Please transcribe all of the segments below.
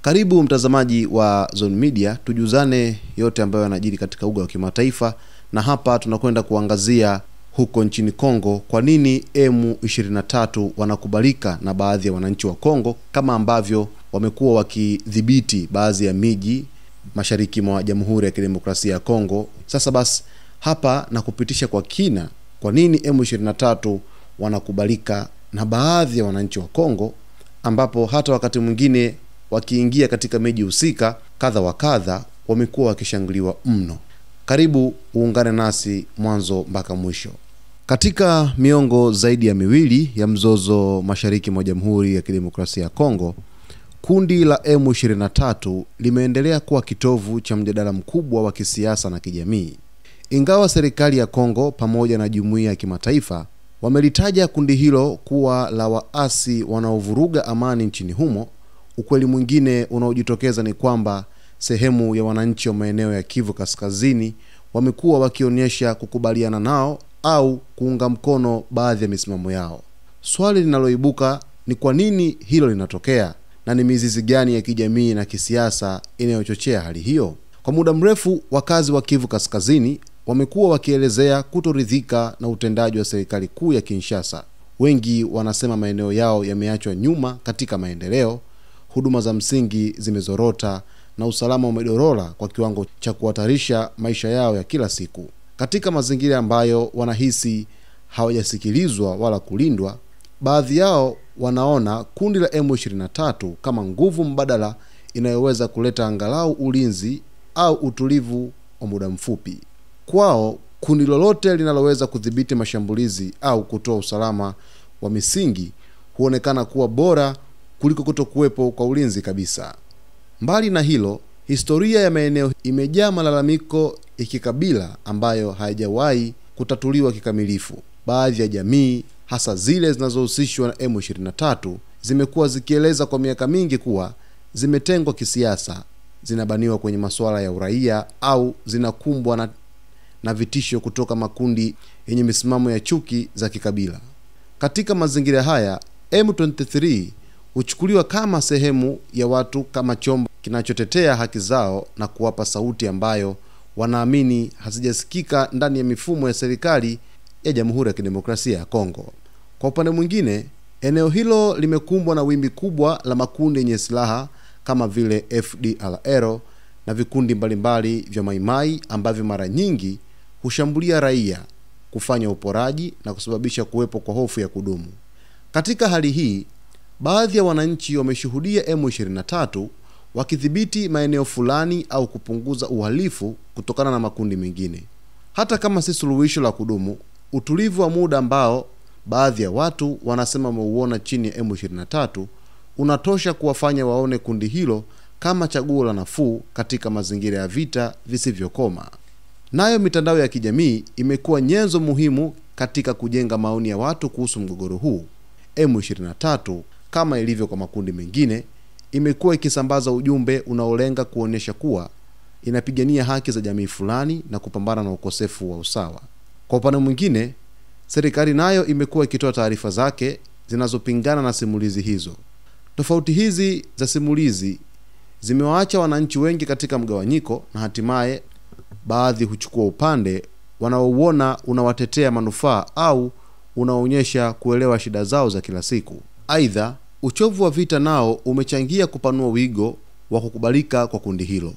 Karibu mtazamaji wa Zone Media, tujuzane yote ambayo yanajiri katika uga wa kimataifa, na hapa tunakwenda kuangazia huko nchini Kongo, kwa nini M23 wanakubalika na baadhi ya wananchi wa Kongo kama ambavyo wamekuwa wakidhibiti baadhi ya miji mashariki mwa Jamhuri ya Kidemokrasia ya Kongo. Sasa basi hapa na kupitisha kwa kina kwa nini M23 wanakubalika na baadhi ya wananchi wa Kongo, ambapo hata wakati mwingine wakiingia katika miji husika kadha wa kadha wamekuwa wakishangiliwa mno. Karibu uungane nasi mwanzo mpaka mwisho. Katika miongo zaidi ya miwili ya mzozo mashariki mwa Jamhuri ya Kidemokrasia ya Kongo, kundi la M23 limeendelea kuwa kitovu cha mjadala mkubwa wa kisiasa na kijamii. Ingawa serikali ya Kongo pamoja na jumuiya ya kimataifa wamelitaja kundi hilo kuwa la waasi wanaovuruga amani nchini humo, ukweli mwingine unaojitokeza ni kwamba sehemu ya wananchi wa maeneo ya Kivu Kaskazini wamekuwa wakionyesha kukubaliana nao au kuunga mkono baadhi ya misimamo yao. Swali linaloibuka ni kwa nini hilo linatokea na ni mizizi gani ya kijamii na kisiasa inayochochea hali hiyo? Kwa muda mrefu wakazi wa Kivu Kaskazini wamekuwa wakielezea kutoridhika na utendaji wa serikali kuu ya Kinshasa. Wengi wanasema maeneo yao yameachwa nyuma katika maendeleo, huduma za msingi zimezorota na usalama umedorora kwa kiwango cha kuhatarisha maisha yao ya kila siku. Katika mazingira ambayo wanahisi hawajasikilizwa wala kulindwa, baadhi yao wanaona kundi la M23 kama nguvu mbadala inayoweza kuleta angalau ulinzi au utulivu wa muda mfupi. Kwao, kundi lolote linaloweza kudhibiti mashambulizi au kutoa usalama wa misingi huonekana kuwa bora kuliko kutokuwepo kwa ulinzi kabisa. Mbali na hilo, historia ya maeneo imejaa malalamiko ya kikabila ambayo haijawahi kutatuliwa kikamilifu. Baadhi ya jamii, hasa zile zinazohusishwa na M23, zimekuwa zikieleza kwa miaka mingi kuwa zimetengwa kisiasa, zinabaniwa kwenye masuala ya uraia au zinakumbwa na vitisho kutoka makundi yenye misimamo ya chuki za kikabila. Katika mazingira haya, M23 huchukuliwa kama sehemu ya watu, kama chombo kinachotetea haki zao na kuwapa sauti ambayo wanaamini hazijasikika ndani ya mifumo ya serikali ya Jamhuri ya Kidemokrasia ya Kongo. Kwa upande mwingine, eneo hilo limekumbwa na wimbi kubwa la makundi yenye silaha kama vile FDLR na vikundi mbalimbali vya maimai ambavyo mara nyingi hushambulia raia, kufanya uporaji na kusababisha kuwepo kwa hofu ya kudumu. Katika hali hii, baadhi ya wananchi wameshuhudia M23 wakidhibiti maeneo fulani au kupunguza uhalifu kutokana na makundi mengine. Hata kama si suluhisho la kudumu, utulivu wa muda ambao baadhi ya watu wanasema wameuona chini ya M23 unatosha kuwafanya waone kundi hilo kama chaguo la nafuu katika mazingira ya vita visivyokoma. Nayo mitandao ya kijamii imekuwa nyenzo muhimu katika kujenga maoni ya watu kuhusu mgogoro huu. M23, kama ilivyo kwa makundi mengine, imekuwa ikisambaza ujumbe unaolenga kuonyesha kuwa inapigania haki za jamii fulani na kupambana na ukosefu wa usawa. Kwa upande mwingine, serikali nayo imekuwa ikitoa taarifa zake zinazopingana na simulizi hizo. Tofauti hizi za simulizi zimewaacha wananchi wengi katika mgawanyiko, na hatimaye baadhi huchukua upande wanaouona unawatetea manufaa au unaonyesha kuelewa shida zao za kila siku. Aidha, uchovu wa vita nao umechangia kupanua wigo wa kukubalika kwa kundi hilo.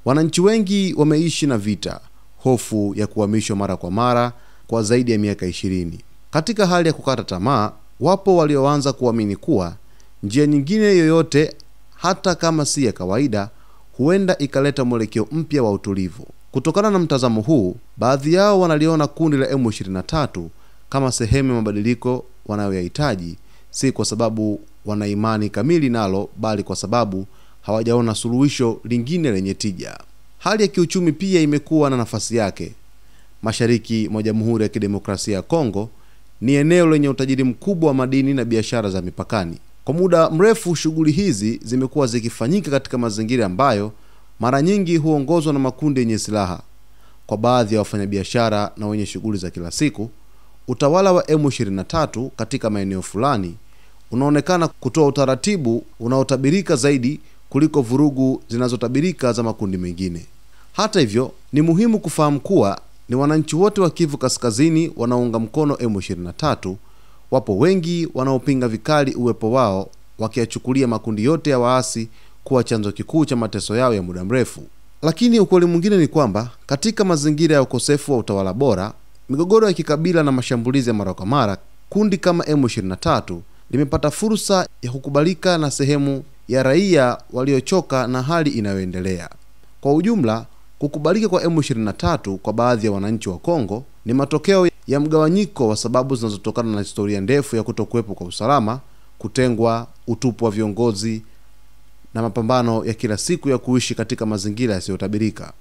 Wananchi wengi wameishi na vita, hofu ya kuhamishwa mara kwa mara kwa zaidi ya miaka 20. Katika hali ya kukata tamaa, wapo walioanza kuamini kuwa njia nyingine yoyote, hata kama si ya kawaida, huenda ikaleta mwelekeo mpya wa utulivu. Kutokana na mtazamo huu, baadhi yao wanaliona kundi la M23 kama sehemu ya mabadiliko wanayoyahitaji, si kwa sababu wana imani kamili nalo, bali kwa sababu hawajaona suluhisho lingine lenye tija. Hali ya kiuchumi pia imekuwa na nafasi yake. Mashariki mwa Jamhuri ya Kidemokrasia ya Kongo ni eneo lenye utajiri mkubwa wa madini na biashara za mipakani. Kwa muda mrefu shughuli hizi zimekuwa zikifanyika katika mazingira ambayo mara nyingi huongozwa na makundi yenye silaha. Kwa baadhi ya wafanyabiashara na wenye shughuli za kila siku, utawala wa M23 katika maeneo fulani unaonekana kutoa utaratibu unaotabirika zaidi kuliko vurugu zinazotabirika za makundi mengine. Hata hivyo, ni muhimu kufahamu kuwa ni wananchi wote wa Kivu Kaskazini wanaunga mkono M23. Wapo wengi wanaopinga vikali uwepo wao, wakiyachukulia makundi yote ya waasi kuwa chanzo kikuu cha mateso yao ya muda mrefu. Lakini ukweli mwingine ni kwamba katika mazingira ya ukosefu wa utawala bora, migogoro ya kikabila na mashambulizi ya mara kwa mara, kundi kama M23 limepata fursa ya kukubalika na sehemu ya raia waliochoka na hali inayoendelea. Kwa ujumla, kukubalika kwa M23 kwa baadhi ya wananchi wa Kongo ni matokeo ya mgawanyiko wa sababu zinazotokana na historia ndefu ya kutokuwepo kwa usalama, kutengwa, utupu wa viongozi na mapambano ya kila siku ya kuishi katika mazingira yasiyotabirika.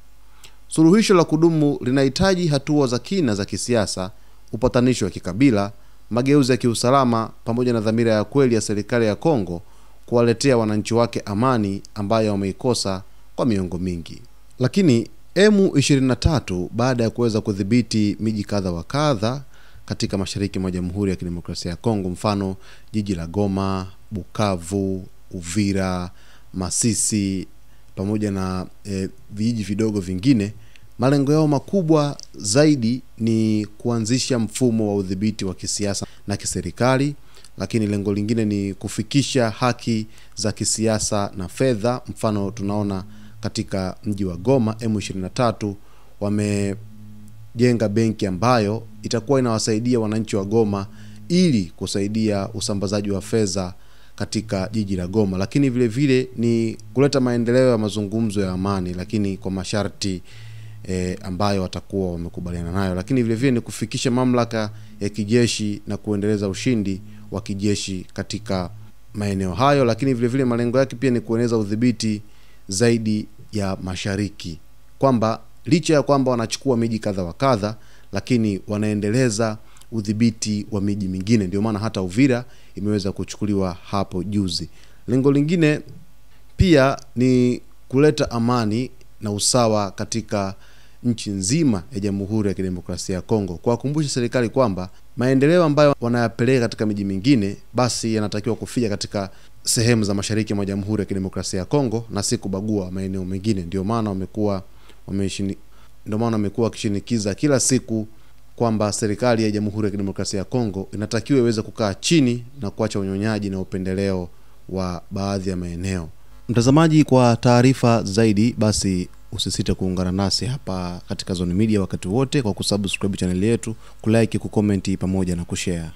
Suluhisho la kudumu linahitaji hatua za kina za kisiasa, upatanisho wa kikabila, mageuzi ya kiusalama pamoja na dhamira ya kweli ya serikali ya Kongo kuwaletea wananchi wake amani ambayo wameikosa kwa miongo mingi. Lakini M23 baada ya kuweza kudhibiti miji kadha wa kadha katika mashariki mwa Jamhuri ya Kidemokrasia ya Kongo, mfano jiji la Goma, Bukavu, Uvira, Masisi pamoja na vijiji vidogo vingine, malengo yao makubwa zaidi ni kuanzisha mfumo wa udhibiti wa kisiasa na kiserikali, lakini lengo lingine ni kufikisha haki za kisiasa na fedha. Mfano tunaona katika mji wa Goma M23 wamejenga benki ambayo itakuwa inawasaidia wananchi wa Goma ili kusaidia usambazaji wa fedha katika jiji la Goma. Lakini vile vile ni kuleta maendeleo ya mazungumzo ya amani, lakini kwa masharti ambayo watakuwa wamekubaliana nayo. Lakini vile vile ni kufikisha mamlaka ya kijeshi na kuendeleza ushindi wa kijeshi katika maeneo hayo. Lakini vile vile malengo yake pia ni kueneza udhibiti zaidi ya mashariki, kwamba licha ya kwamba wanachukua miji kadha wa kadha, lakini wanaendeleza udhibiti wa miji mingine. Ndio maana hata Uvira imeweza kuchukuliwa hapo juzi. Lengo lingine pia ni kuleta amani na usawa katika nchi nzima ya Jamhuri ya Kidemokrasia ya Kongo, kwa kukumbusha serikali kwamba maendeleo ambayo wanayapeleka katika miji mingine basi yanatakiwa kufika katika sehemu za mashariki mwa Jamhuri ya Kidemokrasia ya Kongo na si kubagua maeneo mengine. Ndio maana wamekuwa wakishinikiza kila siku kwamba serikali ya Jamhuri ya Kidemokrasia ya Kongo inatakiwa iweze kukaa chini na kuacha unyonyaji na upendeleo wa baadhi ya maeneo. Mtazamaji, kwa taarifa zaidi basi usisite kuungana nasi hapa katika Zone Media wakati wote kwa kusubscribe channel yetu, kulike, kucomment pamoja na kushare.